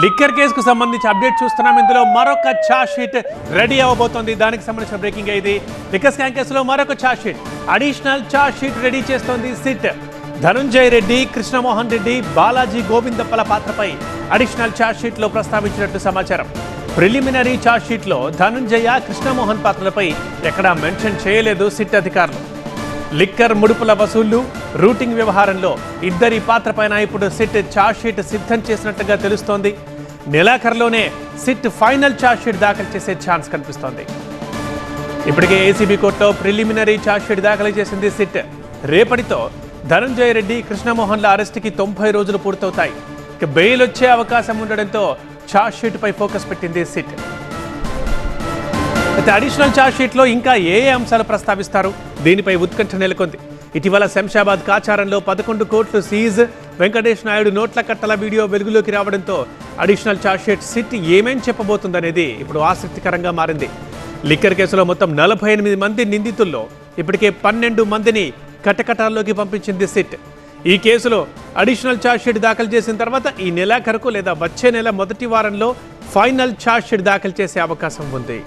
Liquor కేసుకు సంబంధించి update చూస్తున్నాం. ఇందులో మరొక ఛార్జ్ షీట్ రెడీ అవ్వబోతోంది. దానికి సంబంధించిన బ్రేకింగ్ ఇది. లిక్కర్ స్కామ్ కేసులో మరొక charge sheet, additional charge sheet ready చేస్తోంది సిట్. ధనుంజయ్ రెడ్డి, కృష్ణమోహన్ రెడ్డి, బాలాజీ గోవిందప్పల పాత్రపై అడిషనల్ ఛార్జ్ షీట్ లో ప్రస్తావించినట్టు సమాచారం. ప్రిలిమినరీ ఛార్జ్ షీట్ లో ధనుంజయ, కృష్ణమోహన్ పాత్రలపై ఎక్కడా మెన్షన్ చేయలేదు సిట్ అధికారులు. లిక్కర్ ముడుపుల వసూళ్లు, రూటింగ్ వ్యవహారంలో ఇద్దరి పాత్రపైన ఇప్పుడు సిట్ ఛార్జ్ షీట్ సిద్ధం చేసినట్టుగా తెలుస్తోంది. నెలాఖరులోనే సిట్ ఫైనల్ ఛార్జ్ షీట్ దాఖలు చేసే ఛాన్స్ కనిపిస్తోంది. ఇప్పటికే ఏసీబీ కోర్టులో ప్రిలిమినరీ ఛార్జ్ షీట్ దాఖలు చేసింది సిట్. రేపటితో ధనుంజయ రెడ్డి, కృష్ణమోహన్ల అరెస్టుకి 90 రోజులు పూర్తవుతాయి. ఇక బెయిల్ వచ్చే అవకాశం ఉండడంతో ఛార్జ్ షీట్ పై ఫోకస్ పెట్టింది సిట్. అయితే అడిషనల్ ఛార్జ్ షీట్ లో ఇంకా ఏ అంశాలు ప్రస్తావిస్తారు, దీనిపై ఉత్కంఠ నెలకొంది. ఇటీవల శంషాబాద్ కాచారంలో 11 కోట్లు సీజ్, వెంకటేష్ నాయుడు నోట్ల కట్టల వీడియో వెలుగులోకి రావడంతో అడిషనల్ ఛార్జ్ షీట్ సిట్ ఏమేం చెప్పబోతుందనేది ఇప్పుడు ఆసక్తికరంగా మారింది. లిక్కర్ కేసులో మొత్తం 48 మంది నిందితుల్లో ఇప్పటికే 12 మందిని కటకటాల్లోకి పంపించింది సిట్. ఈ కేసులో అడిషనల్ ఛార్జ్ షీట్ దాఖలు చేసిన తర్వాత ఈ నెలాఖరుకు లేదా వచ్చే నెల మొదటి వారంలో ఫైనల్ ఛార్జ్ షీట్ దాఖలు చేసే అవకాశం ఉంది.